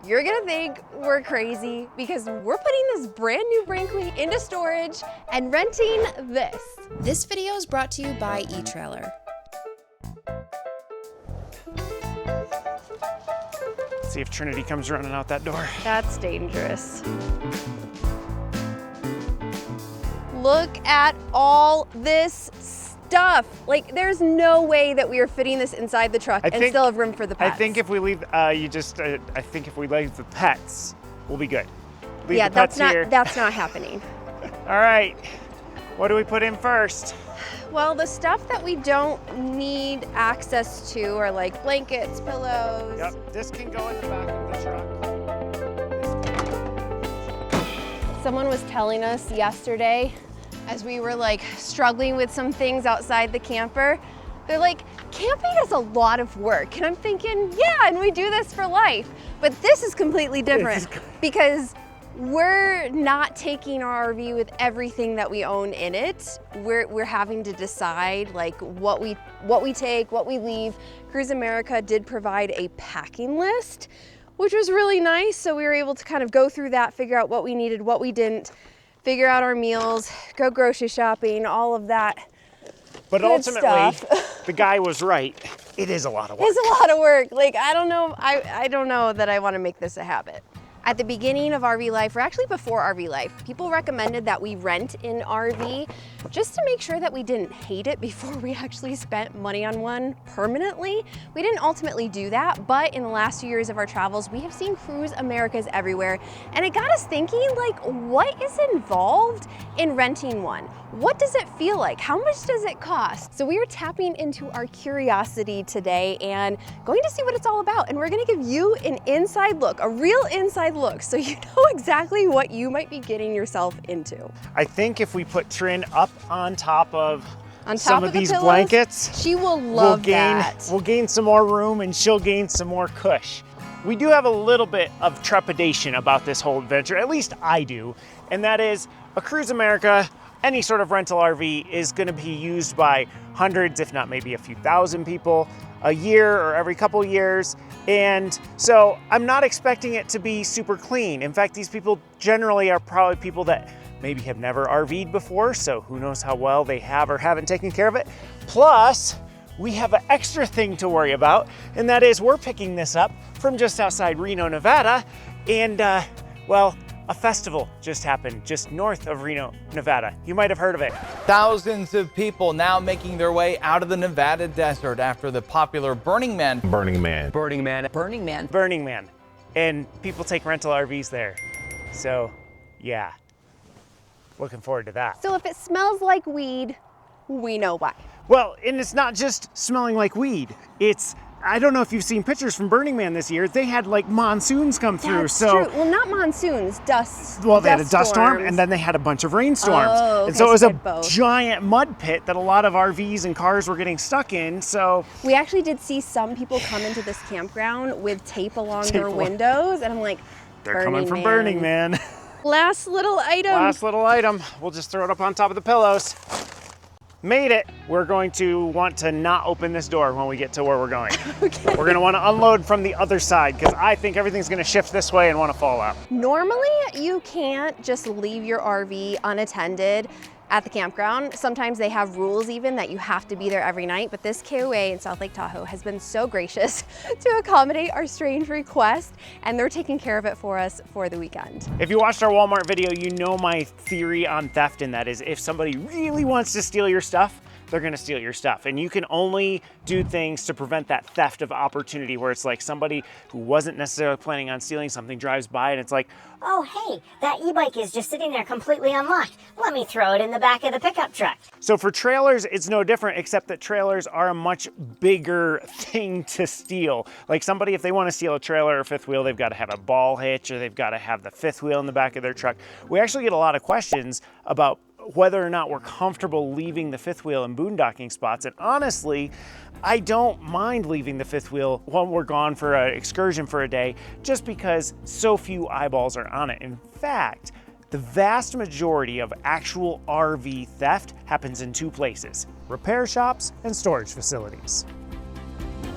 You're gonna think we're crazy because we're putting this brand new Brinkley into storage and renting this. This video is brought to you by eTrailer. See if Trinity comes running out that door. That's dangerous. Look at all this stuff. Like, there's no way that we are fitting this inside the truck and still have room for the pets. I think if we leave, I think if we leave the pets, we'll be good. Leave yeah, the pets that's not happening. All right, what do we put in first? Well, the stuff that we don't need access to are like blankets, pillows. Yep, this can go in the back of the truck. Someone was telling us yesterday, as we were like struggling with some things outside the camper, they're like, camping is a lot of work. And I'm thinking, yeah, and we do this for life. But this is completely different because we're not taking our RV with everything that we own in it. We're having to decide like what we take, what we leave. Cruise America did provide a packing list, which was really nice. So we were able to kind of go through that, figure out what we needed, what we didn't, figure out our meals, go grocery shopping, all of that. But ultimately, the guy was right. It is a lot of work. It's a lot of work. Like, I don't know that I want to make this a habit. At the beginning of RV life, or actually before RV life, people recommended that we rent an RV just to make sure that we didn't hate it before we actually spent money on one permanently. We didn't ultimately do that, but in the last 2 years of our travels, we have seen Cruise Americas everywhere, and it got us thinking, like, what is involved in renting one? What does it feel like? How much does it cost? So we are tapping into our curiosity today and going to see what it's all about. And we're gonna give you an inside look, a real inside look, so you know exactly what you might be getting yourself into. I think if we put Trin up on top of some of these pillows, blankets, she will love that. We'll gain some more room and she'll gain some more cush. We do have a little bit of trepidation about this whole adventure, at least I do, and that is a Cruise America, any sort of rental RV is going to be used by hundreds, if not maybe a few thousand people a year or every couple years. And so I'm not expecting it to be super clean. In fact, these people generally are probably people that maybe have never RV'd before, so who knows how well they have or haven't taken care of it. Plus, we have an extra thing to worry about, and that is we're picking this up from just outside Reno, Nevada, and well, a festival just happened just north of Reno, Nevada. You might have heard of it. Thousands of people now making their way out of the Nevada desert after the popular Burning Man. And people take rental RVs there. So, yeah, looking forward to that. So if it smells like weed, we know why. Well, and it's not just smelling like weed. I don't know if you've seen pictures from Burning Man this year. They had like monsoons come through. That's true. Well, not monsoons, dust. Well, they had a dust storm and then they had a bunch of rainstorms. Oh, okay, and so it was a both. giant mud pit that a lot of RVs and cars were getting stuck in. So we actually did see some people come into this campground with tape along their windows, and I'm like, they're coming from Burning Man. Last little item. Last little item. We'll just throw it up on top of the pillows. Made it. We're going to want to not open this door when we get to where we're going. Okay. We're going to want to unload from the other side because I think everything's going to shift this way and want to fall out. Normally, you can't just leave your RV unattended at the campground. Sometimes they have rules even that you have to be there every night, but this KOA in South Lake Tahoe has been so gracious to accommodate our strange request, and they're taking care of it for us for the weekend. If you watched our Walmart video, you know my theory on theft, and that is if somebody really wants to steal your stuff, they're gonna steal your stuff. And you can only do things to prevent that theft of opportunity where it's like somebody who wasn't necessarily planning on stealing something drives by and it's like, oh hey, that e-bike is just sitting there completely unlocked. Let me throw it in the back of the pickup truck. So for trailers, it's no different, except that trailers are a much bigger thing to steal. Like somebody, if they want to steal a trailer or fifth wheel, they've got to have a ball hitch or they've got to have the fifth wheel in the back of their truck. We actually get a lot of questions about whether or not we're comfortable leaving the fifth wheel in boondocking spots. And honestly, I don't mind leaving the fifth wheel when we're gone for an excursion for a day, just because so few eyeballs are on it. In fact, the vast majority of actual RV theft happens in two places: repair shops and storage facilities.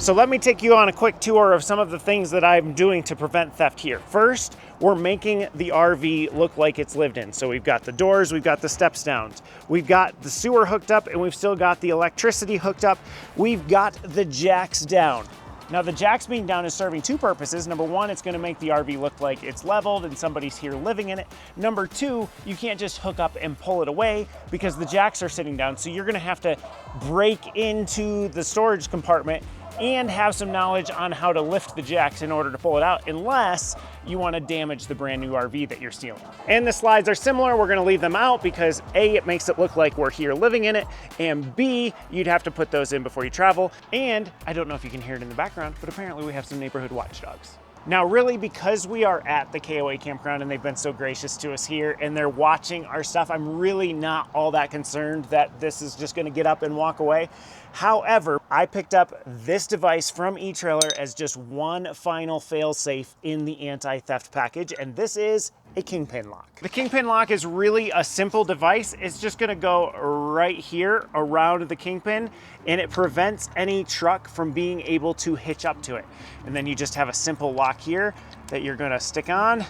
So let me take you on a quick tour of some of the things that I'm doing to prevent theft here. First, we're making the RV look like it's lived in. So we've got the doors, we've got the steps down, we've got the sewer hooked up, and we've still got the electricity hooked up. We've got the jacks down. Now the jacks being down is serving two purposes. Number one, it's gonna make the RV look like it's leveled and somebody's here living in it. Number two, you can't just hook up and pull it away because the jacks are sitting down. So you're gonna have to break into the storage compartment and have some knowledge on how to lift the jacks in order to pull it out, unless you want to damage the brand new RV that you're stealing. And the slides are similar. We're going to leave them out because A, it makes it look like we're here living in it, and B, you'd have to put those in before you travel. And I don't know if you can hear it in the background, but apparently we have some neighborhood watchdogs. Now, really, because we are at the KOA campground and they've been so gracious to us here and they're watching our stuff, I'm really not all that concerned that this is just going to get up and walk away. However, I picked up this device from eTrailer as just one final fail-safe in the anti-theft package, and this is a kingpin lock. The kingpin lock is really a simple device. It's just gonna go right here around the kingpin, and it prevents any truck from being able to hitch up to it. And then you just have a simple lock here that you're gonna stick on,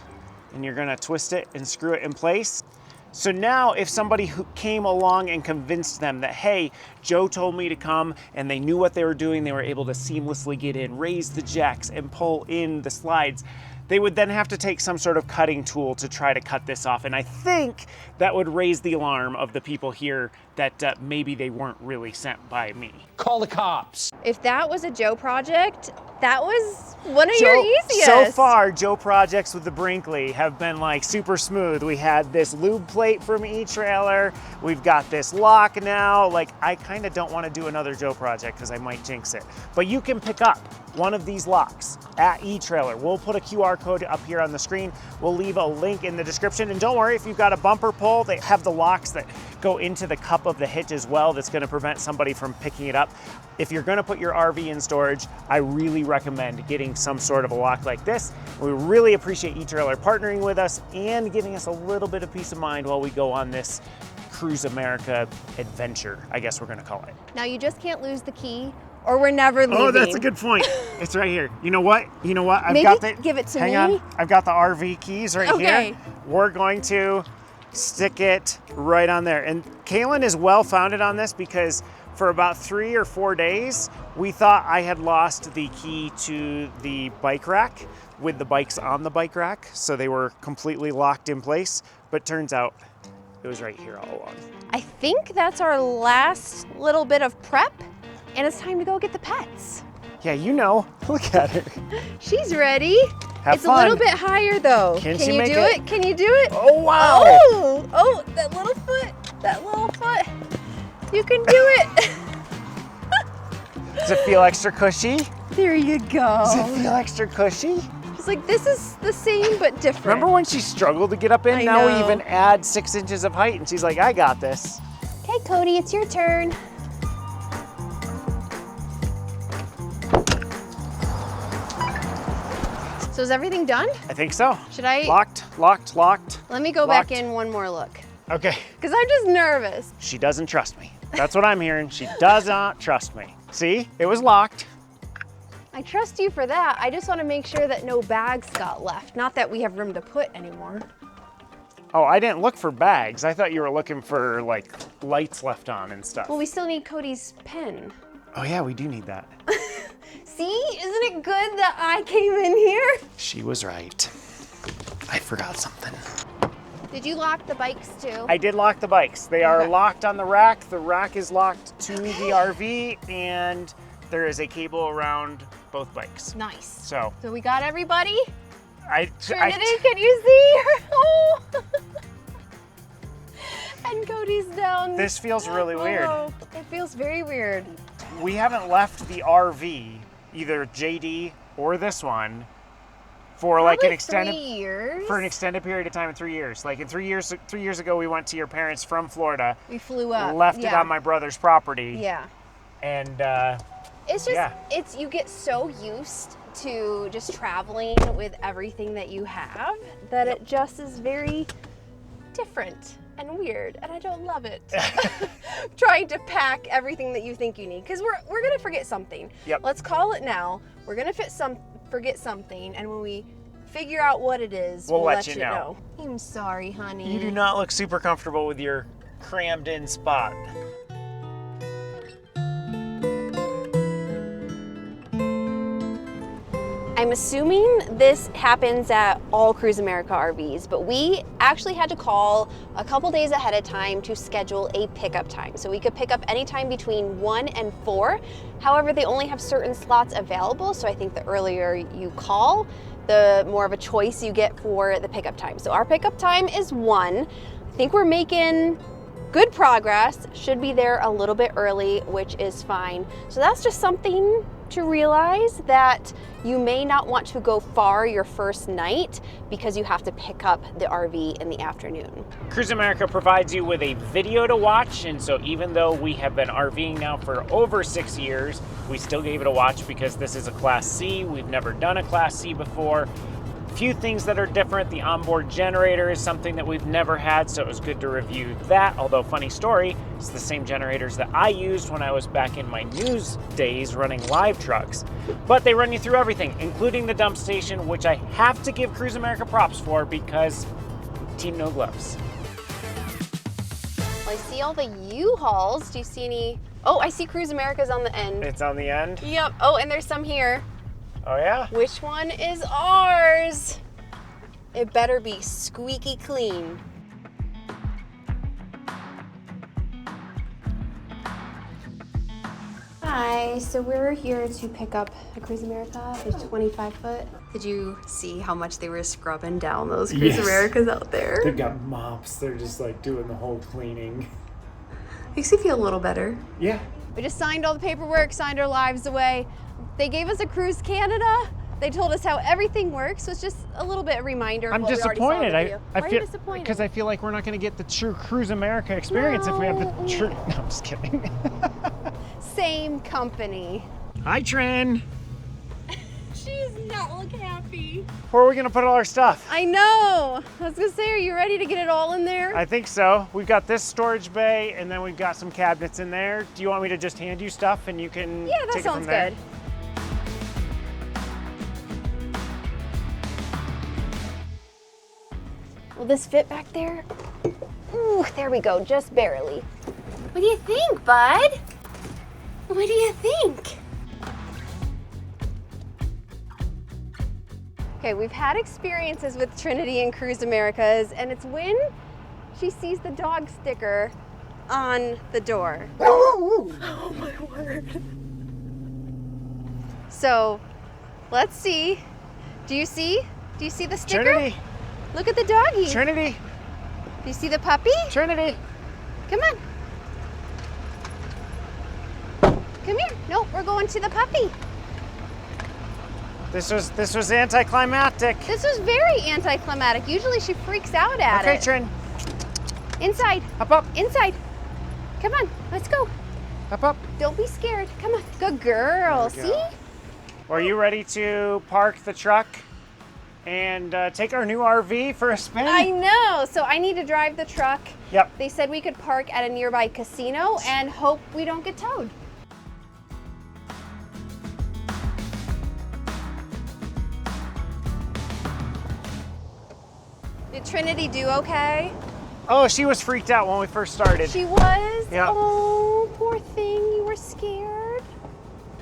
and you're gonna twist it and screw it in place. So now if somebody who came along and convinced them that, hey, Joe told me to come and they knew what they were doing, they were able to seamlessly get in, raise the jacks and pull in the slides, they would then have to take some sort of cutting tool to try to cut this off. And I think that would raise the alarm of the people here that maybe they weren't really sent by me. Call the cops. If that was a Joe project, that was one of your easiest. So far, Joe projects with the Brinkley have been like super smooth. We had this lube plate from eTrailer. We've got this lock now. Like, I kind of don't want to do another Joe project because I might jinx it. But you can pick up one of these locks at eTrailer. We'll put a QR code up here on the screen. We'll leave a link in the description. And don't worry, if you've got a bumper pull, they have the locks that go into the cup of the hitch as well. That's going to prevent somebody from picking it up. If you're going to put your RV in storage, I really recommend getting some sort of a lock like this. We really appreciate eTrailer partnering with us and giving us a little bit of peace of mind while we go on this Cruise America adventure, I guess we're going to call it. Now you just can't lose the key or we're never leaving. Oh, that's a good point. It's right here. You know what? I've Maybe got the, give it to hang me. on. I've got the RV keys right here. We're going to stick it right on there. And Kaylin is well founded on this because for about 3 or 4 days, we thought I had lost the key to the bike rack with the bikes on the bike rack. So they were completely locked in place, but turns out it was right here all along. I think that's our last little bit of prep, and it's time to go get the pets. Yeah, you know, look at her. She's ready. Have fun. A little bit higher though. Can you make do it? Can you do it? Oh, wow. Oh, that little foot. You can do it. Does it feel extra cushy? There you go. Does it feel extra cushy? She's like, this is the same but different. Remember when she struggled to get up in? I Now we know. even add 6 inches of height and she's like, I got this. Okay, Cody, it's your turn. So is everything done? I think so. Should I? Locked. Let me go locked. back in one more look. Okay. Because I'm just nervous. She doesn't trust me. That's what I'm hearing. She does not trust me. See, it was locked. I trust you for that. I just want to make sure that no bags got left. Not that we have room to put anymore. Oh, I didn't look for bags. I thought you were looking for like lights left on and stuff. Well, we still need Cody's pen. Oh yeah, we do need that. See, isn't it good that I came in here? She was right. I forgot something. Did you lock the bikes too? I did lock the bikes. They are Okay. locked on the rack. The rack is locked to the RV and there is a cable around both bikes. Nice. So we got everybody? Trinity, can you see her? Oh. And Cody's down. This feels really weird. Oh, it feels very weird. We haven't left the RV, either JD or this one, for like an extended 3 years. for an extended period of time in 3 years. Like in 3 years, 3 years ago, we went to your parents from Florida. We flew up. Left it yeah. on my brother's property. Yeah. And It's just, yeah. you get so used to just traveling with everything that you have that it just is very different. and weird, and I don't love it. Trying to pack everything that you think you need, because we're gonna forget something. Yep. Let's call it now. We're gonna forget something, and when we figure out what it is, we'll let you know. I'm sorry, honey. You do not look super comfortable with your crammed in spot. I'm assuming this happens at all Cruise America RVs, but we actually had to call a couple days ahead of time to schedule a pickup time. So we could pick up anytime between 1 and 4. However, they only have certain slots available. So I think the earlier you call, the more of a choice you get for the pickup time. So our pickup time is 1. I think we're making good progress. Should be there a little bit early, which is fine. So that's just something to realize, that you may not want to go far your first night because you have to pick up the RV in the afternoon. Cruise America provides you with a video to watch, and so even though we have been RVing now for over 6 years, we still gave it a watch because this is a Class C. We've never done a Class C before. Few things that are different. The onboard generator is something that we've never had, so it was good to review that. Although, funny story, it's the same generators that I used when I was back in my news days running live trucks. But they run you through everything, including the dump station, which I have to give Cruise America props for because team no gloves. Well, I see all the U-Hauls. Do you see any? Oh, I see Cruise America's on the end. It's on the end? Yep. Oh, and there's some here. Oh yeah? Which one is ours? It better be squeaky clean. Hi, so we're here to pick up a Cruise America, the 25 foot. Did you see how much they were scrubbing down those Cruise Americas out there? They've got mops. They're just like doing the whole cleaning. Makes you feel a little better. Yeah. We just signed all the paperwork, signed our lives away. They gave us a Cruise Canada. They told us how everything works, so it's just a little bit of a reminder of I'm what disappointed. we already saw in the video. I Why feel are you disappointed? because I feel like we're not going to get the true Cruise America experience if we have the true. No, I'm just kidding. Same company. Hi, Trin. She does not look happy. Where are we going to put all our stuff? I know. I was gonna say, are you ready to get it all in there? I think so. We've got this storage bay, and then we've got some cabinets in there. Do you want me to just hand you stuff and you can Yeah, that take it sounds from there? good. Will this fit back there? Ooh, there we go, just barely. What do you think, bud? What do you think? Okay, we've had experiences with Trinity and Cruise Americas, and it's when she sees the dog sticker on the door. Oh my word. So, let's see. Do you see? Do you see the sticker? Trinity. Look at the doggy. Trinity. Do you see the puppy? Trinity. Come on. Come here. No, we're going to the puppy. This was anticlimactic. This was very anticlimactic. Usually she freaks out at it. Okay, Trin. Inside. Up. Inside. Come on. Let's go. Up. Don't be scared. Come on. Good girl. There we See? go. Are you ready to park the truck and take our new RV for a spin? I know. So I need to drive the truck. Yep. They said we could park at a nearby casino and hope we don't get towed. Did Trinity do okay? Oh, she was freaked out when we first started. She was? Yeah. Oh, poor thing. You were scared.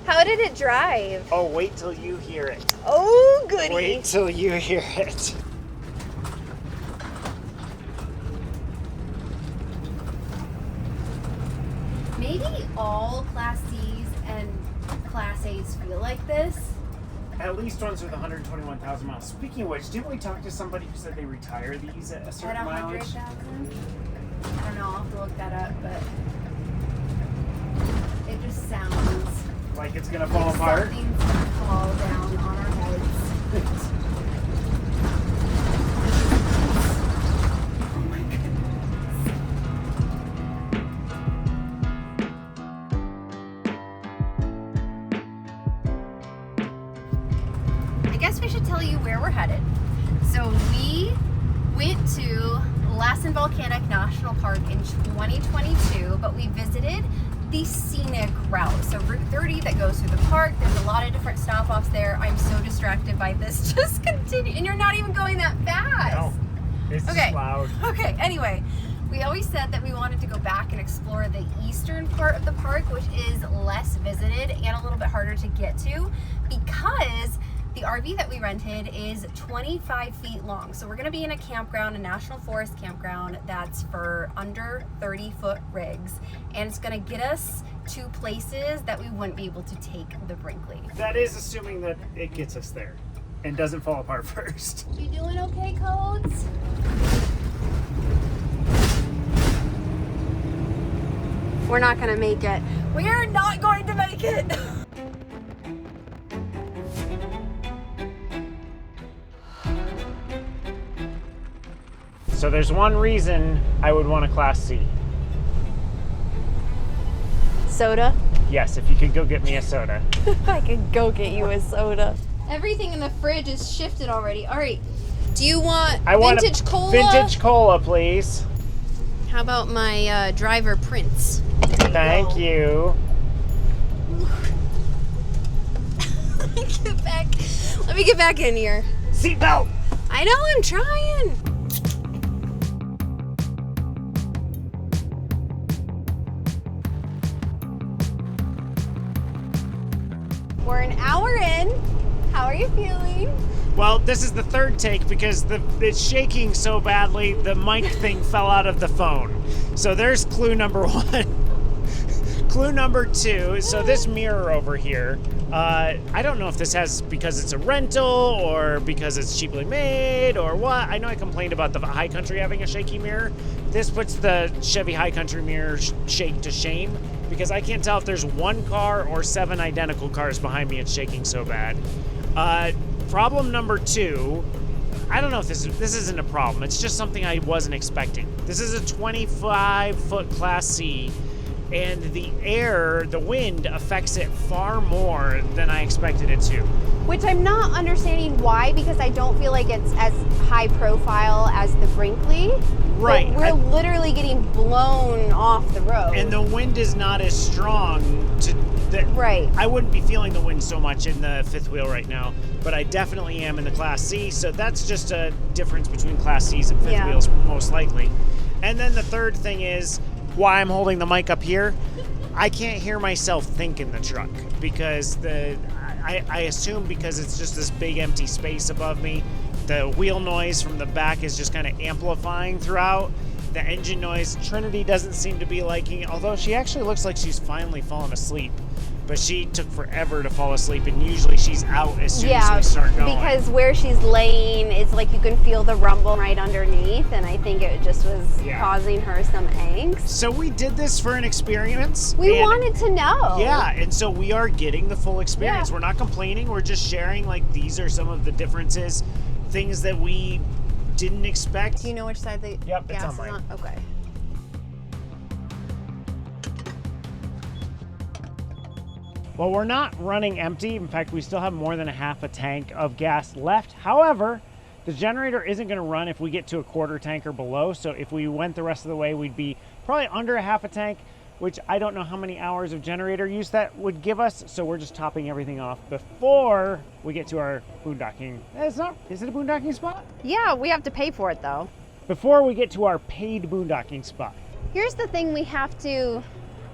How did it drive? Oh, wait till you hear it. Oh, goody. Wait till you hear it. Maybe all Class C's and Class A's feel like this. At least ones with 121,000 miles. Speaking of which, didn't we talk to somebody who said they retire these at a At certain mileage? 100,000? I don't know, I'll have to look that up, but it just sounds Like it's gonna fall like apart? something's gonna fall down on our heads. Oh my goodness. I guess we should tell you where we're headed. So we went to Lassen Lassen Volcanic National Park in 2022, but we visited the scenic route. So Route 30 that goes through the park. There's a lot of different stop-offs there. I'm so distracted by this. Just continue. And you're not even going that fast. No, it's Okay. loud. Okay, anyway, we always said that we wanted to go back and explore the eastern part of the park, which is less visited and a little bit harder to get to because the RV that we rented is 25 feet long. So we're gonna be in a campground, a national forest campground that's for under 30-foot rigs. And it's gonna get us to places that we wouldn't be able to take the Brinkley. That is assuming that it gets us there and doesn't fall apart first. You doing okay, Codes? We're not gonna make it. We're not going to make it. So there's one reason I would want a Class C. Soda? Yes, if you could go get me a soda. I could go get you a soda. Everything in the fridge is shifted already. All right. Do you want vintage cola? Vintage cola, please. How about my driver Prince? Thank you. Let me get back in here. Seatbelt. I know, I'm trying. We're an hour in. How are you feeling? Well, this is the third take because it's shaking so badly the mic thing fell out of the phone. So there's clue number one. Clue number two, so this mirror over here, I don't know if this has because it's a rental or because it's cheaply made or what. I know I complained about the High Country having a shaky mirror. This puts the Chevy High Country mirror shake to shame because I can't tell if there's one car or 7 identical cars behind me. It's shaking so bad. Problem number two, I don't know if this isn't a problem. It's just something I wasn't expecting. This is a 25-foot Class C. And the wind affects it far more than I expected it to. Which I'm not understanding why, because I don't feel like it's as high profile as the Brinkley. Right. But we're literally getting blown off the road. And the wind is not as strong Right. I wouldn't be feeling the wind so much in the fifth wheel right now, but I definitely am in the Class C, so that's just a difference between Class C's and fifth wheels most likely. And then the third thing is, why I'm holding the mic up here, I can't hear myself think in the truck because I assume because it's just this big empty space above me, the wheel noise from the back is just kind of amplifying throughout. The engine noise, Trinity doesn't seem to be liking, although she actually looks like she's finally fallen asleep. But she took forever to fall asleep, and usually she's out as soon as we start going. Because where she's laying is like you can feel the rumble right underneath, and I think it just was causing her some angst. So we did this for an experience. We wanted to know. Yeah, and so we are getting the full experience. We're not complaining, we're just sharing like these are some of the differences, things that we didn't expect. Do you know which side the gas is on? Okay. Well, we're not running empty. In fact, we still have more than a half a tank of gas left. However, the generator isn't going to run if we get to a quarter tank or below. So if we went the rest of the way, we'd be probably under a half a tank, which I don't know how many hours of generator use that would give us. So we're just topping everything off before we get to our boondocking. Is it a boondocking spot? Yeah, we have to pay for it though. Before we get to our paid boondocking spot. Here's the thing we have to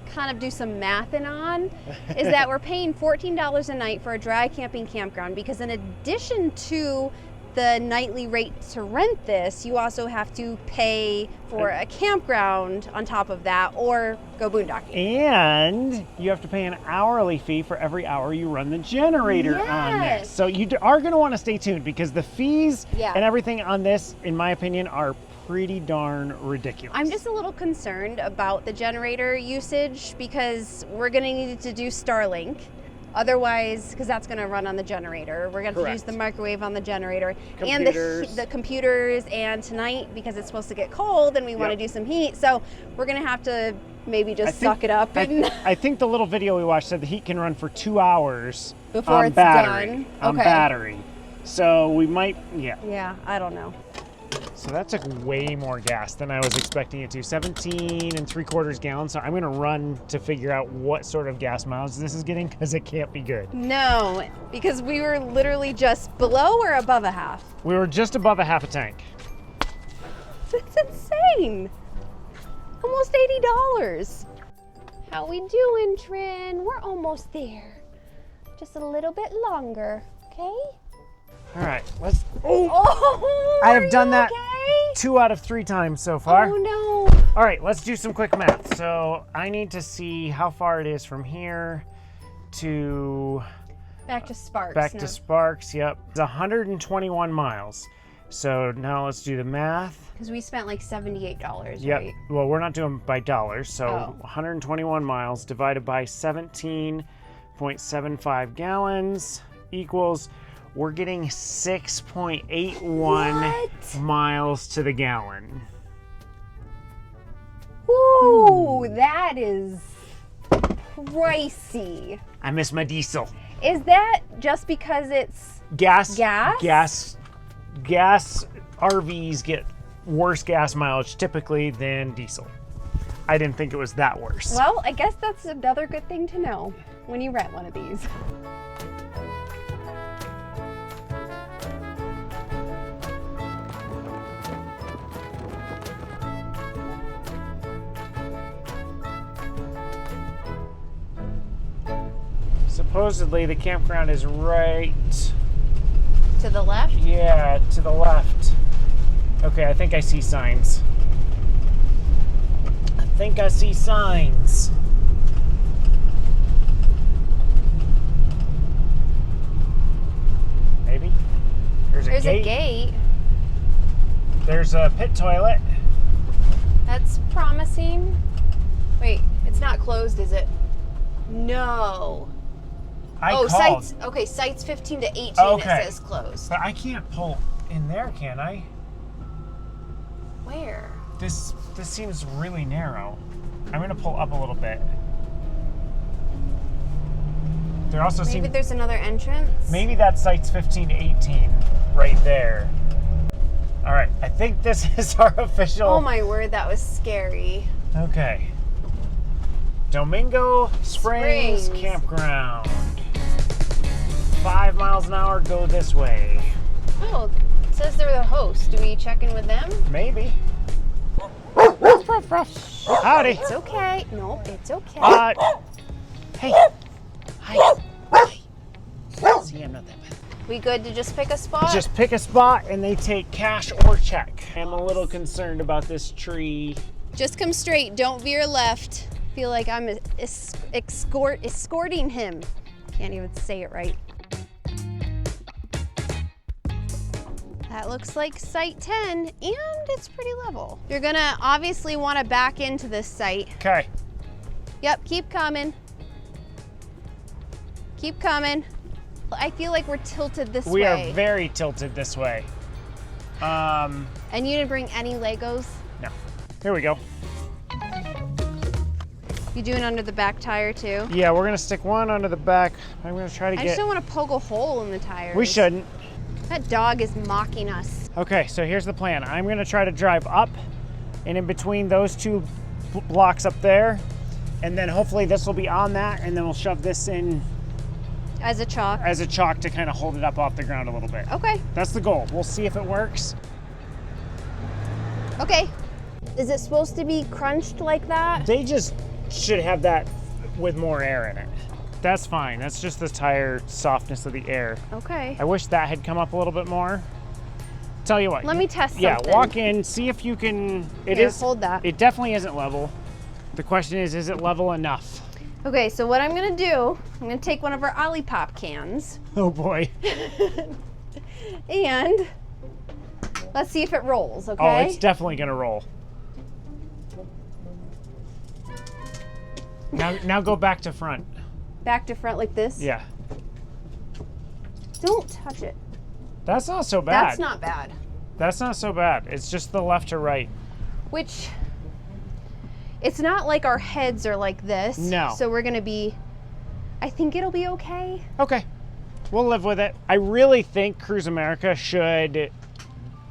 kind of do some mathing on is that we're paying $14 a night for a dry camping campground because in addition to the nightly rate to rent this, you also have to pay for a campground on top of that or go boondocking. And you have to pay an hourly fee for every hour you run the generator on this. So you are going to want to stay tuned because the fees and everything on this, in my opinion, are pretty darn ridiculous. I'm just a little concerned about the generator usage because we're going to need to do Starlink. Otherwise, because that's going to run on the generator. We're going to use the microwave on the generator and the computers. And tonight, because it's supposed to get cold and we want to do some heat, so we're going to have to maybe just suck it up. I think the little video we watched said the heat can run for 2 hours before on it's battery. done. On battery. So we might, Yeah, I don't know. So that took way more gas than I was expecting it to. 17.75 gallons. So I'm gonna run to figure out what sort of gas mileage this is getting, because it can't be good. No, because we were literally just below or above a half. We were just above a half a tank. That's insane. Almost $80. How we doing, Trin? We're almost there. Just a little bit longer, okay? All right, let's. Oh, I have done that okay? 2 out of 3 times so far. Oh no. All right, let's do some quick math. So I need to see how far it is from here to Back to Sparks. back no. to Sparks. Yep, it's 121 miles. So now let's do the math. Because we spent like $78, Yep. right? Well, we're not doing by dollars. So Oh. 121 miles divided by 17.75 gallons equals, we're getting 6.81 What? miles to the gallon. Ooh, that is pricey. I miss my diesel. Is that just because it's Gas RVs get worse gas mileage typically than diesel. I didn't think it was that worse. well, I guess that's another good thing to know when you rent one of these. Supposedly the campground is right, To the left? yeah, to the left. Okay, I think I see signs. I think I see signs. Maybe. There's There's a gate. There's a pit toilet. That's promising. Wait, it's not closed, is it? No. I oh, called, sites. Okay, sites 15 to 18. Okay. It says closed. but I can't pull in there, can I? Where? This seems really narrow. I'm gonna pull up a little bit. There also Maybe seems, there's another entrance. maybe that site's 15 to 18 right there. All right, I think this is our official. Oh my word, that was scary. Okay. Domingo Springs Springs. Campground. 5 miles an hour, go this way. Oh, it says they're the host. Do we check in with them? Maybe. Howdy. It's okay. No, it's okay. Hey. Hi. See, I'm not that bad. We good to just pick a spot? Just pick a spot and they take cash or check. I'm a little concerned about this tree. Just come straight. Don't veer left. Feel like I'm escorting him. Can't even say it right. That looks like site 10, and it's pretty level. You're gonna obviously want to back into this site. Okay. Yep, keep coming. Keep coming. I feel like we're tilted this We way. are very tilted this way. And you didn't bring any Legos? No. Here we go. You doing under the back tire too? Yeah, we're gonna stick one under the back. I'm gonna try to I get. just don't want to poke a hole in the tires. We shouldn't. That dog is mocking us. Okay, so here's the plan. I'm gonna try to drive up and in between those two blocks up there, and then hopefully this will be on that, and then we'll shove this in As a chalk. as a chalk to kind of hold it up off the ground a little bit. Okay, That's the goal. We'll see if it works. okay. Is it supposed to be crunched like that? They just should have that with more air in it. That's fine. That's just the tire softness of the air. Okay. I wish that had come up a little bit more. Tell you what. Let me test Yeah, something. walk in, see if you can. Here, hold that. It definitely isn't level. The question is it level enough? Okay, so what I'm gonna do, I'm gonna take one of our Olipop cans Oh boy. and let's see if it rolls, okay? Oh, it's definitely gonna roll. Now go back to front. Back to front like this? Yeah. Don't touch it. That's not so bad. That's not bad. That's not so bad. It's just the left to right. Which, it's not like our heads are like this. No. So we're gonna be, I think it'll be okay. Okay. We'll live with it. I really think Cruise America should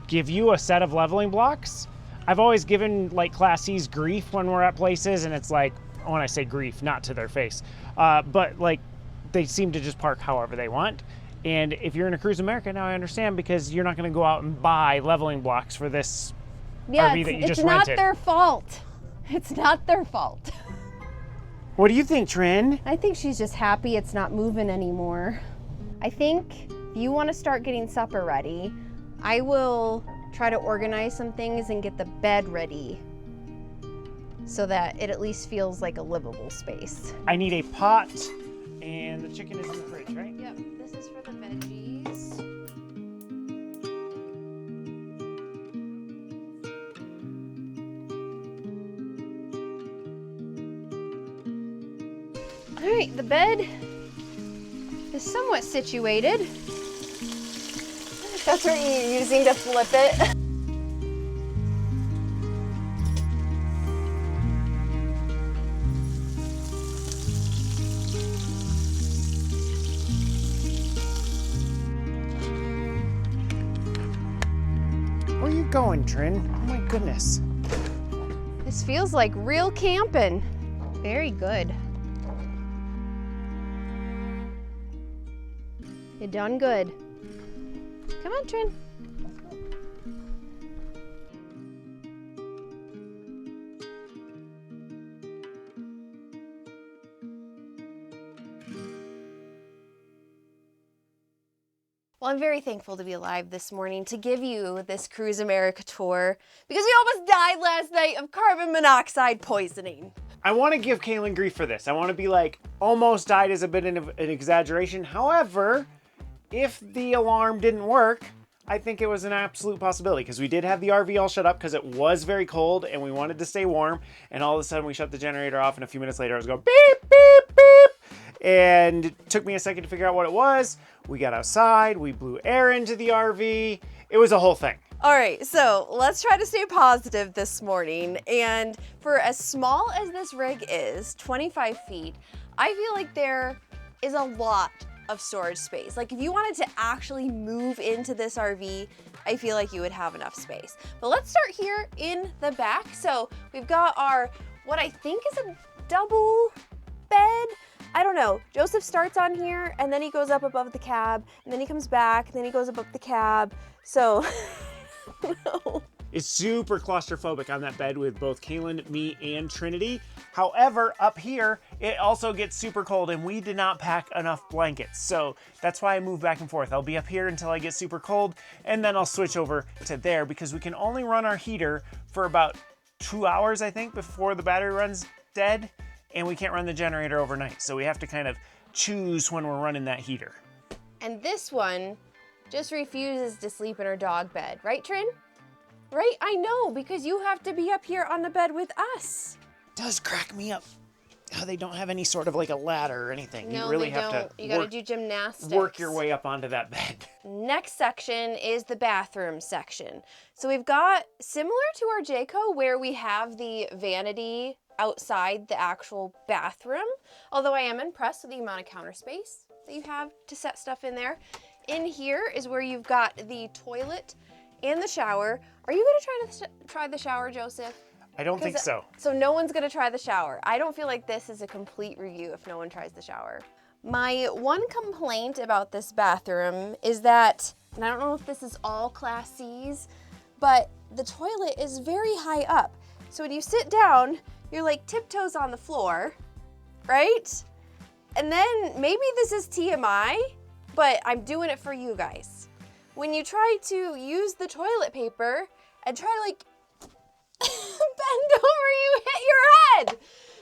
give you a set of leveling blocks. I've always given like Class C's grief when we're at places, and it's like, when I say grief, not to their face, but like they seem to just park however they want. And if you're in a Cruise America, now I understand, because you're not going to go out and buy leveling blocks for this RV that you just rented. It's not their fault. It's not their fault. What do you think, Trin? I think she's just happy it's not moving anymore. I think if you want to start getting supper ready, I will try to organize some things and get the bed ready so that it at least feels like a livable space. I need a pot, and the chicken is in the fridge, right? Yep, this is for the veggies. All right, the bed is somewhat situated. That's what you're using to flip it. Where are you going, Trin? Oh my goodness. This feels like real camping. Very good. You done good. Come on, Trin. Well, I'm very thankful to be alive this morning to give you this Cruise America tour, because we almost died last night of carbon monoxide poisoning. I want to give Kaylin grief for this. I want to be like, almost died is a bit of an exaggeration. However, if the alarm didn't work, I think it was an absolute possibility, because we did have the RV all shut up because it was very cold and we wanted to stay warm, and all of a sudden we shut the generator off, and a few minutes later I was going beep, beep, beep, and it took me a second to figure out what it was. We got outside, we blew air into the RV. It was a whole thing. All right, so let's try to stay positive this morning. And for as small as this rig is, 25 feet, I feel like there is a lot of storage space. Like if you wanted to actually move into this RV, I feel like you would have enough space. But let's start here in the back. So we've got our, what I think is a double bed. I don't know. Joseph starts on here and then he goes up above the cab and then he comes back and then he goes above the cab. So, no. It's super claustrophobic on that bed with both Kaylin, me, and Trinity. However, up here, it also gets super cold and we did not pack enough blankets. So that's why I move back and forth. I'll be up here until I get super cold, and then I'll switch over to there, because we can only run our heater for about 2 hours, I think, before the battery runs dead, and we can't run the generator overnight. So we have to kind of choose when we're running that heater. And this one just refuses to sleep in her dog bed. Right, Trin? Right? I know, because you have to be up here on the bed with us. Does crack me up how they don't have any sort of like a ladder or anything. No, you really they have don't. to You gotta do gymnastics. work your way up onto that bed. Next section is the bathroom section. So we've got, similar to our Jayco, where we have the vanity outside the actual bathroom, although I am impressed with the amount of counter space that you have to set stuff in there. In here is where you've got the toilet and the shower. Are you gonna try the shower, Joseph? I don't think so. So no one's gonna try the shower. I don't feel like this is a complete review if no one tries the shower. My one complaint about this bathroom is that, and I don't know if this is all Class C's, but the toilet is very high up. So when you sit down, you're like tiptoes on the floor, right? And then maybe this is TMI, but I'm doing it for you guys. When you try to use the toilet paper and try to like bend over, you hit your head.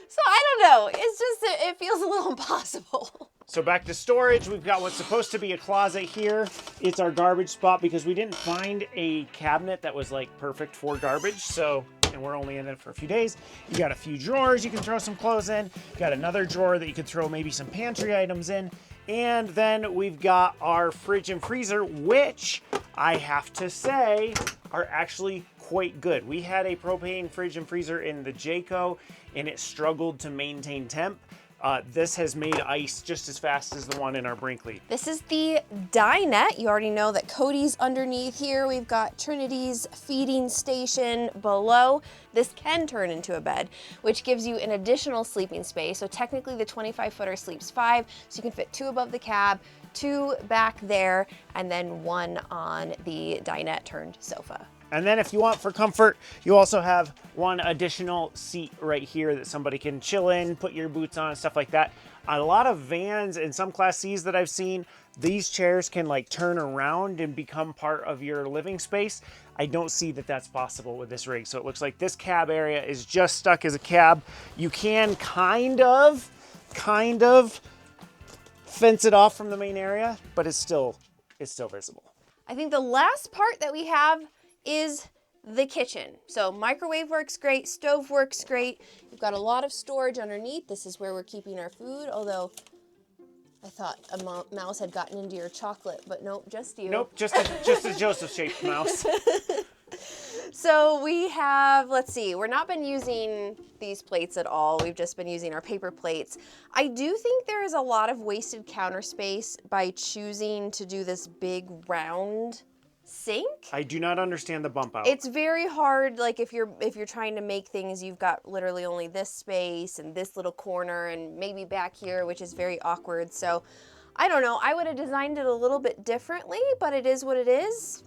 So I don't know, it's just, it feels a little impossible. So back to storage, we've got what's supposed to be a closet here. It's our garbage spot because we didn't find a cabinet that was like perfect for garbage. So, and we're only in it for a few days. You got a few drawers you can throw some clothes in. You got another drawer that you could throw maybe some pantry items in. And then we've got our fridge and freezer, which I have to say are actually quite good. We had a propane fridge and freezer in the Jayco and it struggled to maintain temp. This has made ice just as fast as the one in our Brinkley. This is the dinette. You already know that Cody's underneath here. We've got Trinity's feeding station below. This can turn into a bed, which gives you an additional sleeping space. So technically the 25-footer sleeps 5, so you can fit 2 above the cab, 2 back there, and then 1 on the dinette turned sofa. And then if you want for comfort, you also have 1 additional seat right here that somebody can chill in, put your boots on and stuff like that. On a lot of vans and some Class Cs that I've seen, these chairs can like turn around and become part of your living space. I don't see that that's possible with this rig. So it looks like this cab area is just stuck as a cab. You can kind of fence it off from the main area, but it's still visible. I think the last part that we have is the kitchen. So microwave works great, stove works great. We've got a lot of storage underneath. This is where we're keeping our food, although I thought a mouse had gotten into your chocolate, but nope, just you. Nope, just a Joseph-shaped mouse. So we have, let's see, we're not been using these plates at all. We've just been using our paper plates. I do think there is a lot of wasted counter space by choosing to do this big round sink. I do not understand the bump out. It's very hard, like if you're trying to make things, you've got literally only this space and this little corner and maybe back here, which is very awkward. So I don't know, I would have designed it a little bit differently, but it is what it is,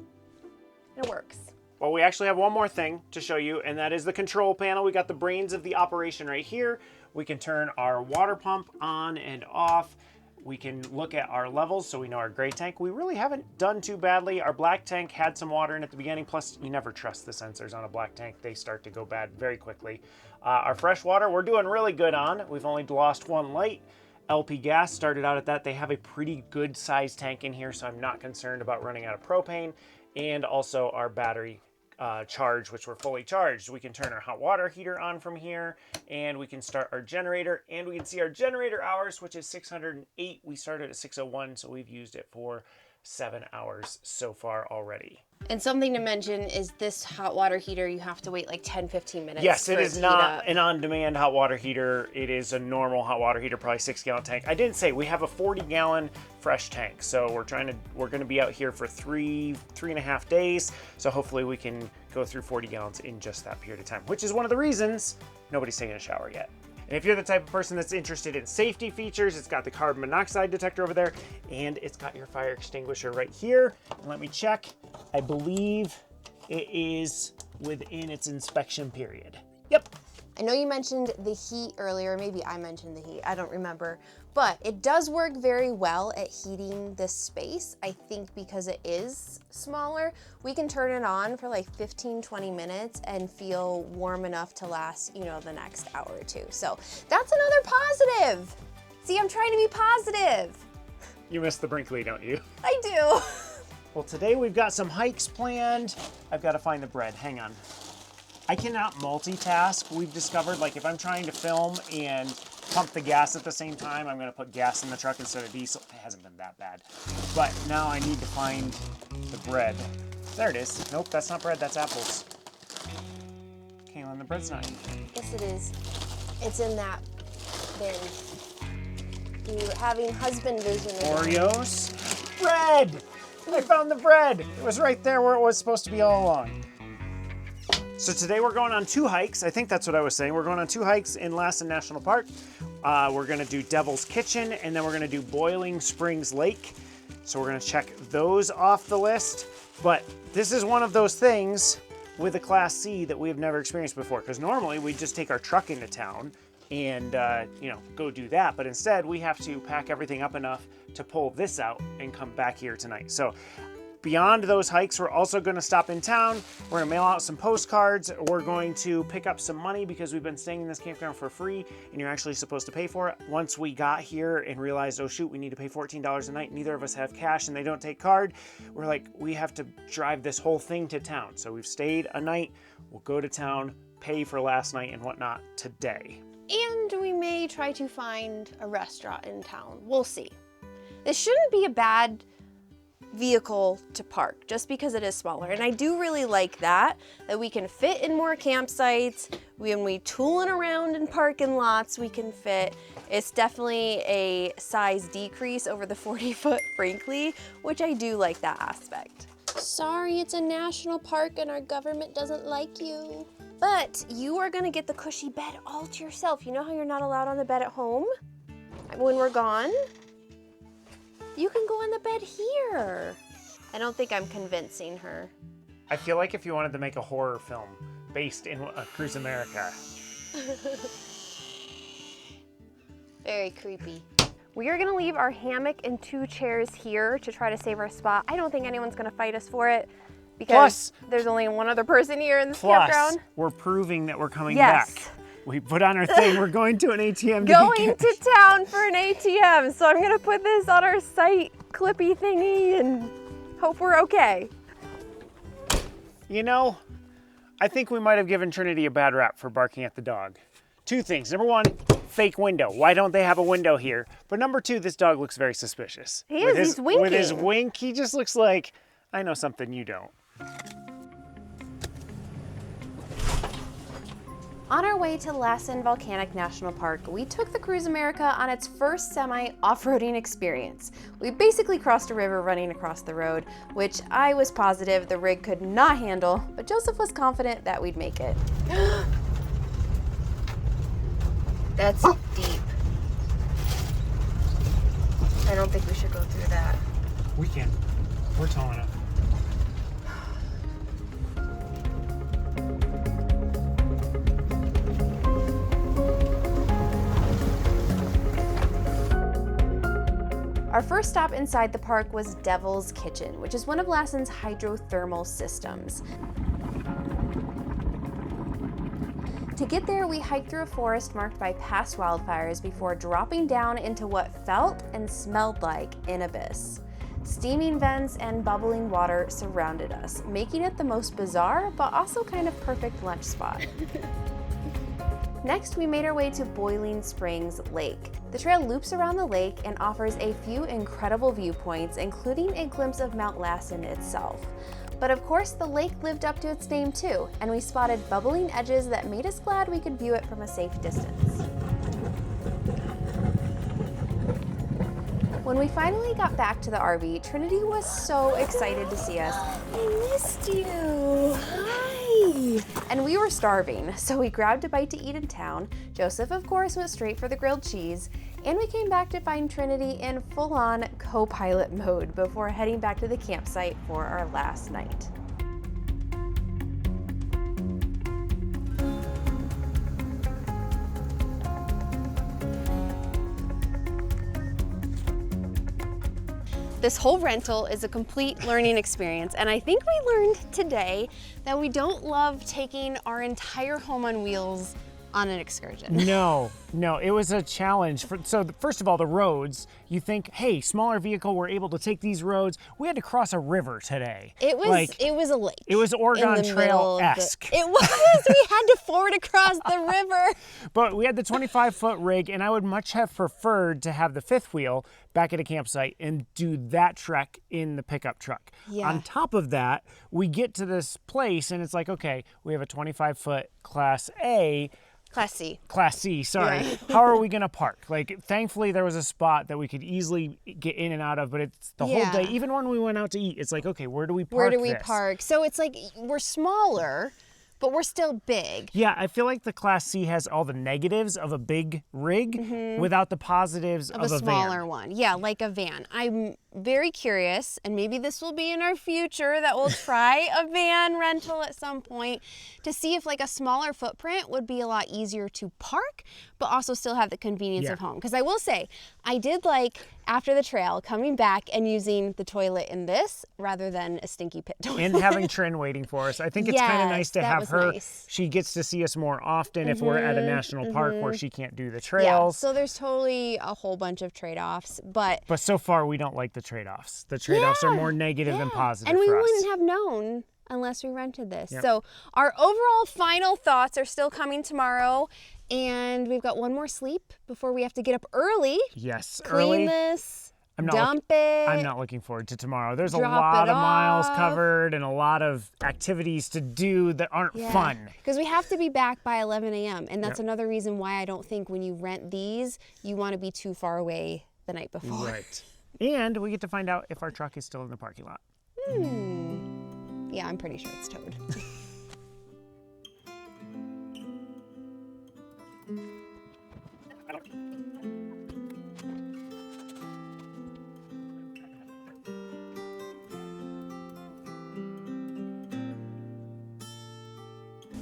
and it works. Well, we actually have one more thing to show you, and that is the control panel. We got the brains of the operation right here. We can turn our water pump on and off. We can look at our levels so we know our gray tank. We really haven't done too badly. Our black tank had some water in at the beginning, plus you never trust the sensors on a black tank. They start to go bad very quickly. Our fresh water, we're doing really good on. We've only lost 1 light. LP gas started out at that. They have a pretty good sized tank in here, so I'm not concerned about running out of propane. And also our battery charge, which we're fully charged. We can turn our hot water heater on from here, and we can start our generator, and we can see our generator hours, which is 608. We started at 601, so we've used it for 7 hours so far already. And something to mention is this hot water heater, you have to wait like 10-15 minutes. Yes, it for is to not heat up. an on-demand hot water heater. It is a normal hot water heater, probably 6-gallon tank. I didn't say we have a 40-gallon fresh tank, so we're going to be out here for three and a half days. So hopefully we can go through 40 gallons in just that period of time, which is one of the reasons nobody's taking a shower yet. And if you're the type of person that's interested in safety features, it's got the carbon monoxide detector over there, and it's got your fire extinguisher right here. And let me check. I believe it is within its inspection period. Yep. I know you mentioned the heat earlier, maybe I mentioned the heat, I don't remember, but it does work very well at heating this space. I think because it is smaller, we can turn it on for like 15-20 minutes and feel warm enough to last, the next hour or 2. So that's another positive. See, I'm trying to be positive. You miss the Brinkley, don't you? I do. Well, today we've got some hikes planned. I've got to find the bread, hang on. I cannot multitask. We've discovered, like, if I'm trying to film and pump the gas at the same time, I'm going to put gas in the truck instead of diesel. It hasn't been that bad. But now I need to find the bread. There it is. Nope, that's not bread, that's apples. Kaylin, the bread's not in here. Yes, it is. It's in that bin. You're having husband vision again. Oreos. Bread! I found the bread. It was right there where it was supposed to be all along. So today we're going on 2 hikes. I think that's what I was saying. We're going on 2 hikes in Lassen National Park. We're gonna do Devil's Kitchen, and then we're gonna do Boiling Springs Lake. So we're gonna check those off the list. But this is one of those things with a Class C that we have never experienced before, because normally we just take our truck into town and go do that. But instead we have to pack everything up enough to pull this out and come back here tonight. So beyond those hikes, we're also going to stop in town. We're going to mail out some postcards. We're going to pick up some money because we've been staying in this campground for free and you're actually supposed to pay for it. Once we got here and realized, oh shoot, we need to pay $14 a night. Neither of us have cash and they don't take card. We're like, we have to drive this whole thing to town. So we've stayed a night. We'll go to town, pay for last night and whatnot today. And we may try to find a restaurant in town. We'll see. This shouldn't be a bad vehicle to park just because it is smaller. And I do really like that we can fit in more campsites. When we tooling around in parking lots, we can fit. It's definitely a size decrease over the 40-foot Brinkley, which I do like that aspect. Sorry, it's a national park and our government doesn't like you. But you are gonna get the cushy bed all to yourself. You know how you're not allowed on the bed at home when we're gone? You can go on the bed here. I don't think I'm convincing her. I feel like if you wanted to make a horror film based in Cruise America. Very creepy. We are gonna leave our hammock and 2 chairs here to try to save our spot. I don't think anyone's gonna fight us for it because there's only one other person here in this campground. We're proving that we're coming Yes. back. We put on our thing, we're going to an ATM. Going to town for an ATM. So I'm gonna put this on our site clippy thingy and hope we're okay. You know, I think we might have given Trinity a bad rap for barking at the dog. 2 things. Number 1, fake window. Why don't they have a window here? But number 2, this dog looks very suspicious. He's winking. With his wink, he just looks like, I know something you don't. On our way to Lassen Volcanic National Park, we took the Cruise America on its first semi-off-roading experience. We basically crossed a river running across the road, which I was positive the rig could not handle, but Joseph was confident that we'd make it. That's deep. I don't think we should go through that. We can. We're tall enough. Our first stop inside the park was Devil's Kitchen, which is one of Lassen's hydrothermal systems. To get there, we hiked through a forest marked by past wildfires before dropping down into what felt and smelled like an abyss. Steaming vents and bubbling water surrounded us, making it the most bizarre but also kind of perfect lunch spot. Next, we made our way to Boiling Springs Lake. The trail loops around the lake and offers a few incredible viewpoints, including a glimpse of Mount Lassen itself. But of course, the lake lived up to its name too, and we spotted bubbling edges that made us glad we could view it from a safe distance. When we finally got back to the RV, Trinity was so excited to see us. I missed you. Hi. And we were starving, so we grabbed a bite to eat in town. Joseph, of course, went straight for the grilled cheese, and we came back to find Trinity in full-on co-pilot mode before heading back to the campsite for our last night. This whole rental is a complete learning experience, and I think we learned today that we don't love taking our entire home on wheels on an excursion. No, it was a challenge. First of all, the roads, you think, hey, smaller vehicle, we're able to take these roads. We had to cross a river today. It was a lake. It was Oregon Trail-esque. It was, we had to ford across the river. But we had the 25-foot rig, and I would much have preferred to have the 5th wheel back at a campsite and do that trek in the pickup truck. Yeah. On top of that, we get to this place, and it's like, okay, we have a 25-foot Class C, sorry. Yeah. How are we gonna park? Like, thankfully there was a spot that we could easily get in and out of, but it's the whole day. Even when we went out to eat, it's like, okay, where do we park this? So it's like, we're smaller, but we're still big. Yeah, I feel like the Class C has all the negatives of a big rig without the positives of a smaller van. one. Yeah, like a van. I'm very curious, and maybe this will be in our future, that we'll try a van rental at some point to see if like a smaller footprint would be a lot easier to park, but also still have the convenience of home. Because I will say, I did like, after the trail, coming back and using the toilet in this rather than a stinky pit toilet. And having Trin waiting for us. I think it's kind of nice to have her. Nice. She gets to see us more often if we're at a national park where she can't do the trails. Yeah, so there's totally a whole bunch of trade-offs, but so far we don't like the trade-offs. The trade-offs are more negative than positive and we for us. wouldn't have known unless we rented this. So our overall final thoughts are still coming tomorrow, and we've got one more sleep before we have to get up early. Yes, clean early. this. dump it. I'm not looking forward to tomorrow. There's a Drop lot it of miles off. covered and a lot of activities to do that aren't fun. Because we have to be back by 11 a.m. And that's Yep. another reason why I don't think when you rent these, you want to be too far away the night before. Right. And we get to find out if our truck is still in the parking lot. Yeah, I'm pretty sure it's towed.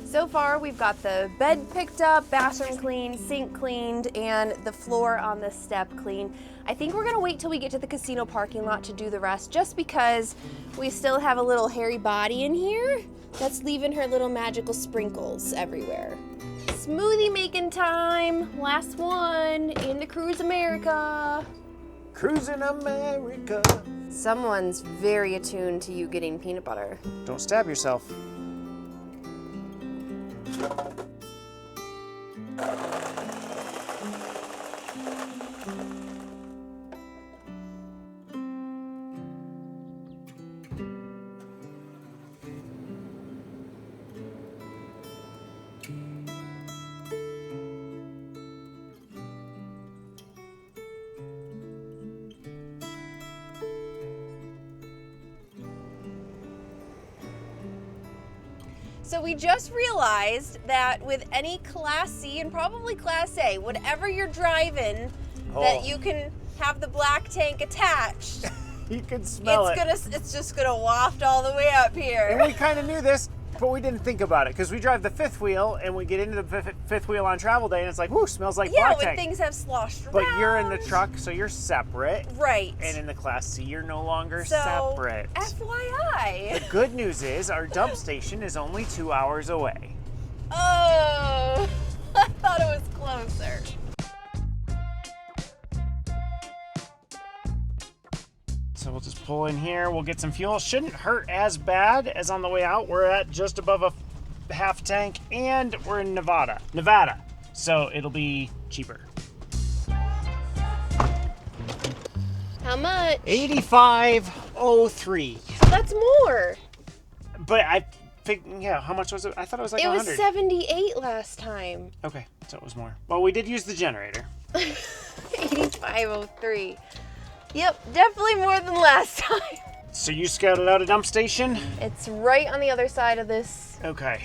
So far, we've got the bed picked up, bathroom cleaned, sink cleaned, and the floor on the step cleaned. I think we're gonna wait till we get to the casino parking lot to do the rest, just because we still have a little hairy body in here that's leaving her little magical sprinkles everywhere. Smoothie making time, last one in the Cruise America. Cruising America. Someone's very attuned to you getting peanut butter. Don't stab yourself. So we just realized that with any Class C and probably Class A, whatever you're driving, that you can have the black tank attached. You can smell it. It's just gonna waft all the way up here. And we kind of knew this, but we didn't think about it because we drive the fifth wheel and we get into the fifth wheel on travel day and it's like, whoo, smells like Yeah, black when tank. things have sloshed around. But you're in the truck, so you're separate. Right. And in the Class C, you're no longer So, separate. FYI. The good news is our dump station is only 2 hours away. Oh, I thought it was closer. So we'll just pull in here, we'll get some fuel. Shouldn't hurt as bad as on the way out. We're at just above a half tank and we're in Nevada. So it'll be cheaper. How much? $85.03. That's more. But I think, yeah, how much was it? I thought it was like It 100. was 78 last time. Okay, so it was more. Well, we did use the generator. 85.03. Yep, definitely more than last time. So you scouted out a dump station? It's right on the other side of this Okay.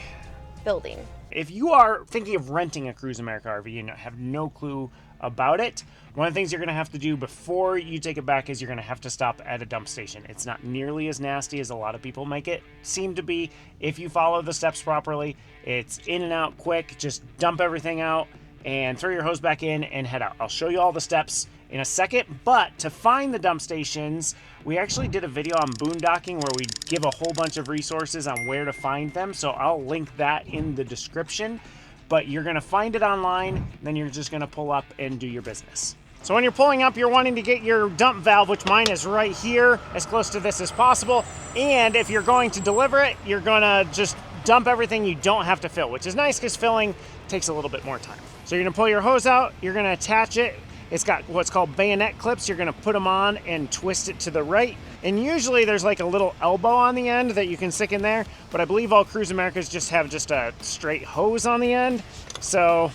building. If you are thinking of renting a Cruise America RV and have no clue about it, one of the things you're going to have to do before you take it back is you're going to have to stop at a dump station. It's not nearly as nasty as a lot of people make it seem to be. If you follow the steps properly, it's in and out quick. Just dump everything out and throw your hose back in and head out. I'll show you all the steps in a second, but to find the dump stations, we actually did a video on boondocking where we give a whole bunch of resources on where to find them, so I'll link that in the description. But you're gonna find it online, then you're just gonna pull up and do your business. So when you're pulling up, you're wanting to get your dump valve, which mine is right here, as close to this as possible. And if you're going to deliver it, you're gonna just dump everything you don't have to fill, which is nice because filling takes a little bit more time. So you're gonna pull your hose out, you're gonna attach it. It's got what's called bayonet clips. You're gonna put them on and twist it to the right. And usually there's like a little elbow on the end that you can stick in there, but I believe all Cruise Americas just have just a straight hose on the end. So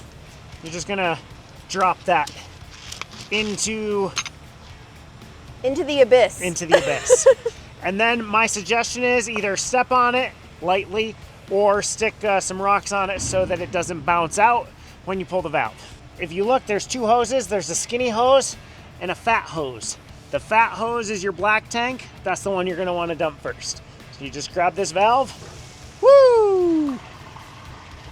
you're just gonna drop that into Into the abyss. And then my suggestion is either step on it lightly or stick some rocks on it so that it doesn't bounce out when you pull the valve. If you look, there's two hoses. There's a skinny hose and a fat hose. The fat hose is your black tank. That's the one you're gonna wanna dump first. So you just grab this valve. Woo!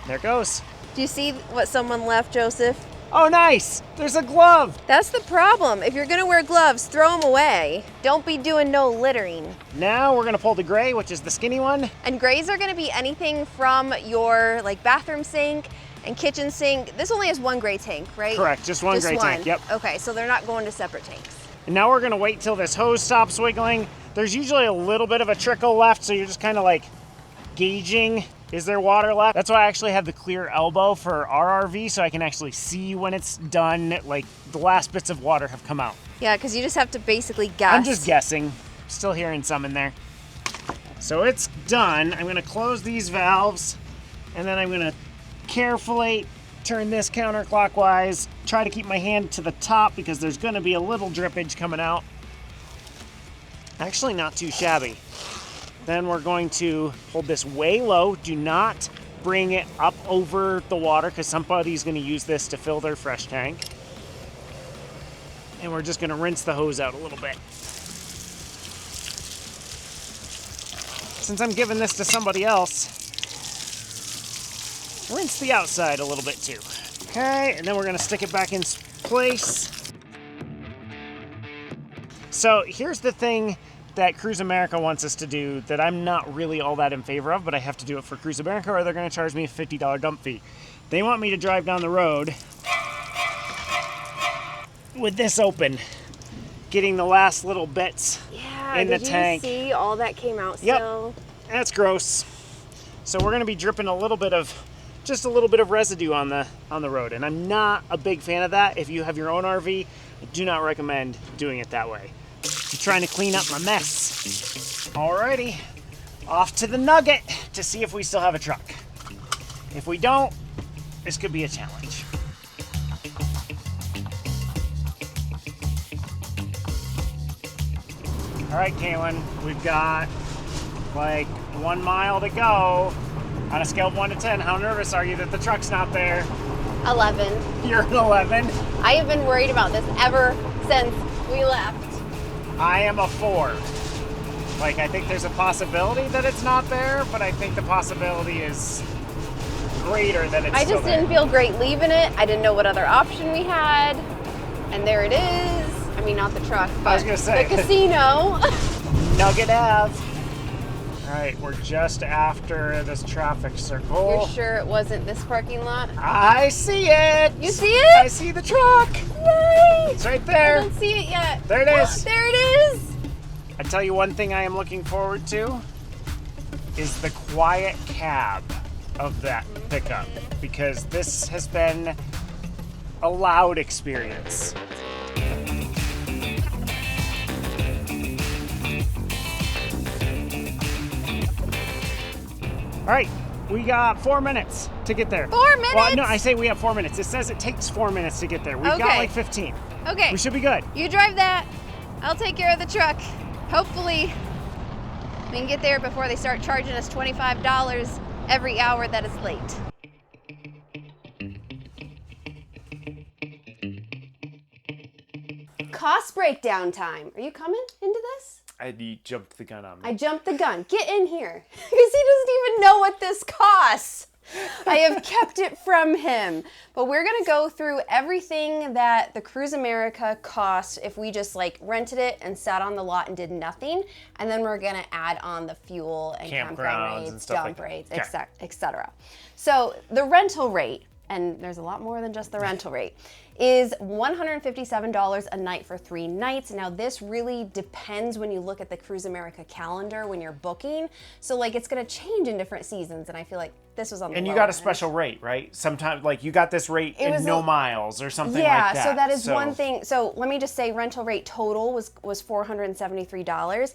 There it goes. Do you see what someone left, Joseph? Oh, nice! There's a glove. That's the problem. If you're gonna wear gloves, throw them away. Don't be doing no littering. Now we're gonna pull the gray, which is the skinny one. And grays are gonna be anything from your like bathroom sink and kitchen sink. This only has one gray tank, right? Correct, just one gray tank, yep. Okay, so they're not going to separate tanks. And now we're gonna wait till this hose stops wiggling. There's usually a little bit of a trickle left, so you're just kind of like gauging Is there water left? That's why I actually have the clear elbow for our RV, so I can actually see when it's done, like the last bits of water have come out. Yeah, because you just have to basically guess. I'm just guessing. Still hearing some in there. So it's done. I'm gonna close these valves, and then I'm gonna carefully turn this counterclockwise, try to keep my hand to the top because there's gonna be a little drippage coming out. Actually not too shabby. Then we're going to hold this way low. Do not bring it up over the water because somebody's going to use this to fill their fresh tank. And we're just going to rinse the hose out a little bit. Since I'm giving this to somebody else, rinse the outside a little bit too. Okay, and then we're going to stick it back in place. So here's the thing that Cruise America wants us to do that I'm not really all that in favor of, but I have to do it for Cruise America or they're going to charge me a $50 dump fee. They want me to drive down the road with this open, getting the last little bits in the tank. Did you see all that came out Yep. still? That's gross. So we're going to be dripping just a little bit of residue on the road, and I'm not a big fan of that. If you have your own RV, I do not recommend doing it that way. I'm trying to clean up my mess. Alrighty, off to the Nugget to see if we still have a truck. If we don't, this could be a challenge. All right, Kaylin, we've got like 1 mile to go. On a scale of 1 to 10, how nervous are you that the truck's not there? 11. You're an 11. I have been worried about this ever since we left. I am a 4. Like, I think there's a possibility that it's not there, but I think the possibility is greater than it's I still just there. didn't feel great leaving it. I didn't know what other option we had. And there it is. I mean, not the truck, but I was gonna say. the casino. Nugget Ave. All right, we're just after this traffic circle. You're sure it wasn't this parking lot? I see it. You see it? I see the truck. Yay! It's right I there. don't see it yet. There it is. There it is. I tell you one thing I am looking forward to is the quiet cab of that pickup, because this has been a loud experience. All right, we got 4 minutes to get there. 4 minutes? Well, no, I say we have 4 minutes. It says it takes 4 minutes to get there. We've got Okay. like 15. Okay. We should be good. You drive that. I'll take care of the truck. Hopefully, we can get there before they start charging us $25 every hour that it's late. Cost breakdown time. Are you coming into this? You jumped the gun on me. I jumped the gun. Get in here. Because he doesn't even know what this costs. I have kept it from him. But we're going to go through everything that the Cruise America cost if we just like rented it and sat on the lot and did nothing. And then we're going to add on the fuel and campground Campgrounds and rates, stuff dump like rates, that. Okay. etc. So the rental rate, and there's a lot more than just the rental rate, is $157 a night for 3 nights. Now this really depends when you look at the Cruise America calendar when you're booking. So like it's gonna change in different seasons, and I feel like this was on the And you lower got a end. special rate, right? Sometimes, like, you got this rate It was in no a- miles or something Yeah, like that. so that is one thing. So let me just say rental rate total was $473.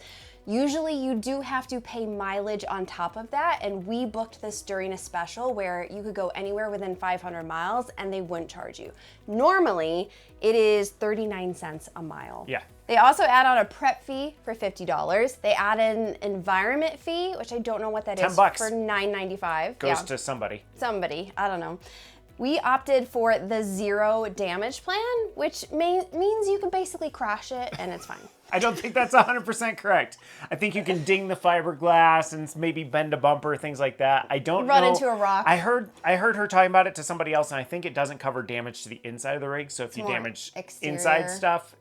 Usually you do have to pay mileage on top of that, and we booked this during a special where you could go anywhere within 500 miles and they wouldn't charge you. Normally, it is 39 cents a mile. Yeah. They also add on a prep fee for $50. They add an environment fee, which I don't know what that is, $10. for $9.95. Goes to somebody. Somebody, I don't know. We opted for the 0 damage plan, which means you can basically crash it and it's fine. I don't think that's 100% correct. I think you can ding the fiberglass and maybe bend a bumper, things like that. I don't Run know. into a rock. I heard her talking about it to somebody else, and I think it doesn't cover damage to the inside of the rig. So if you more damage exterior. inside stuff,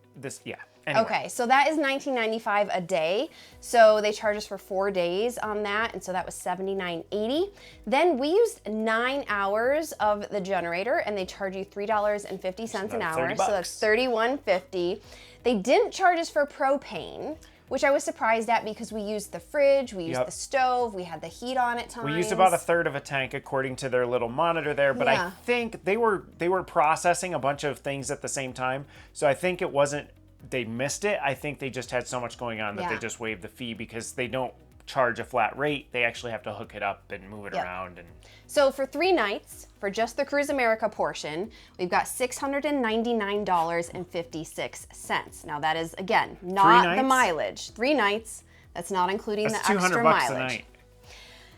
yeah. Anyway. Okay, so that is $19.95 a day. So they charge us for 4 days on that, and so that was $79.80. Then we used 9 hours of the generator, and they charge you $3.50 an hour. $30. So that's $31.50. They didn't charge us for propane, which I was surprised at because we used the fridge, we used Yep. the stove, we had the heat on at times. We used about a third of a tank according to their little monitor there, but I Yeah. think they were processing a bunch of things at the same time. So I think it wasn't they missed it. I think they just had so much going on that they Yeah. just waived the fee because they don't charge a flat rate. They actually have to hook it up and move it Yep. around. And So for 3 nights, for just the Cruise America portion, we've got $699.56. Now that is, again, not the nights? mileage. 3 nights, that's not including that's the $200 extra bucks mileage. a night.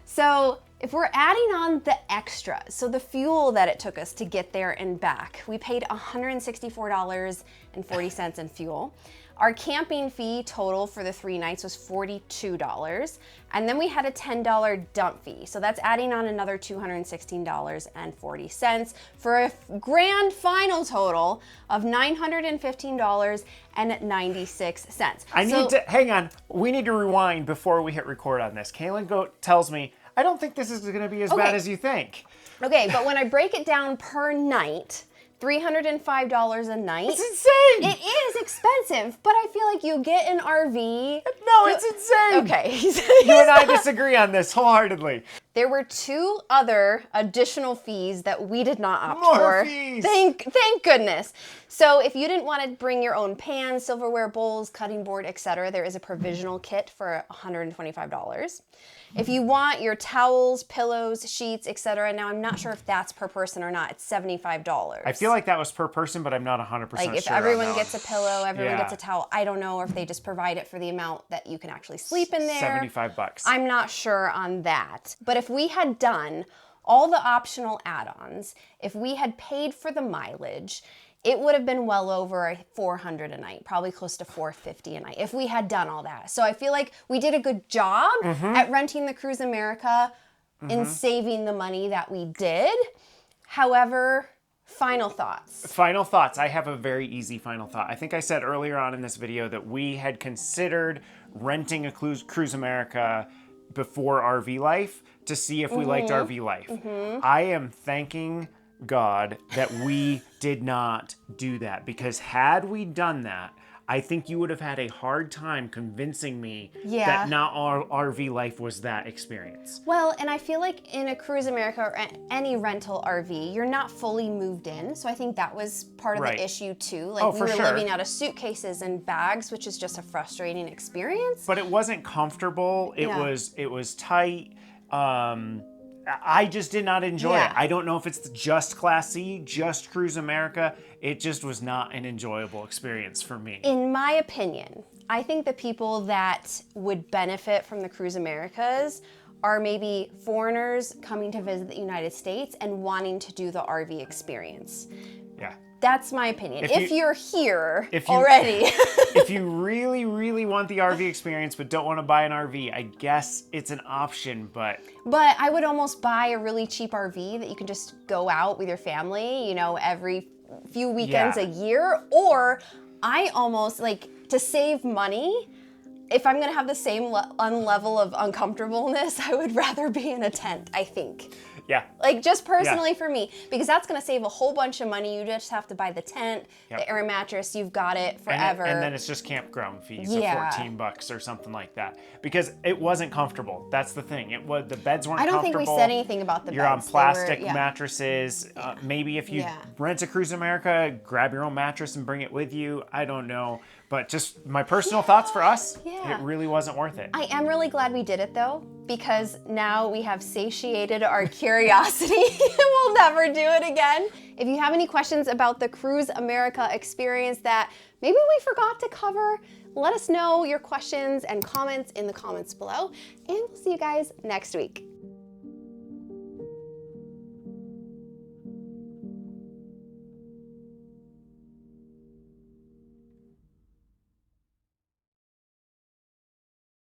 So if we're adding on the extra, so the fuel that it took us to get there and back, we paid $164.40 in fuel. Our camping fee total for the 3 nights was $42. And then we had a $10 dump fee. So that's adding on another $216.40 for a grand final total of $915.96. I need to, hang on, we need to rewind before we hit record on this. Kaylin Goat tells me, I don't think this is gonna be as bad as you think. Okay, but when I break it down per night, $305 a night. It's insane! It is expensive, but I feel like you get an RV. No, it's insane! Okay. You and I disagree on this wholeheartedly. There were 2 other additional fees that we did not opt More for. fees. Thank goodness. So if you didn't want to bring your own pans, silverware, bowls, cutting board, etc., there is a provisional kit for $125. If you want your towels, pillows, sheets, etc., now I'm not sure if that's per person or not. It's $75. I feel like that was per person, but I'm not 100% like if sure on everyone that gets a pillow, everyone Yeah. gets a towel. I don't know if they just provide it for the amount that you can actually sleep in there. 75 bucks. I'm not sure on that. But if we had done all the optional add-ons, if we had paid for the mileage, it would have been well over $400 a night, probably close to $450 a night if we had done all that. So I feel like we did a good job at renting the Cruise America in saving the money that we did. However, final thoughts. Final thoughts. I have a very easy final thought. I think I said earlier on in this video that we had considered renting a Cruise America before RV life to see if we liked RV life. I am thanking God that we did not do that, because had we done that, I think you would have had a hard time convincing me that not all RV life was that experience. Well, and I feel like in a Cruise America or any rental RV, you're not fully moved in. So I think that was part of the issue too. Like we were living out of suitcases and bags, which is just a frustrating experience. But it wasn't comfortable. It was tight. I just did not enjoy it. I don't know if it's just Class C, just Cruise America. It just was not an enjoyable experience for me. In my opinion, I think the people that would benefit from the Cruise Americas are maybe foreigners coming to visit the United States and wanting to do the RV experience. Yeah. That's my opinion. If you're here if you- already. If you really, really want the RV experience but don't want to buy an RV, I guess it's an option, but I would almost buy a really cheap RV that you can just go out with your family, you know, every few weekends a year. Or I almost, like, to save money, if I'm gonna have the same level of uncomfortableness, I would rather be in a tent, I think. yeah. Like, just personally for me, because that's gonna save a whole bunch of money. You just have to buy the tent, the air mattress, you've got it forever. And then it's just campground fees of $14 or something like that. Because it wasn't comfortable. That's the thing. It was, the beds weren't comfortable. I don't think we said anything about the You're beds. on plastic mattresses. Maybe if you Yeah. rent a Cruise America, grab your own mattress and bring it with you. I don't know. But just my personal thoughts for us, it really wasn't worth it. I am really glad we did it though, because now we have satiated our curiosity. We'll never do it again. If you have any questions about the Cruise America experience that maybe we forgot to cover, let us know your questions and comments in the comments below, and we'll see you guys next week.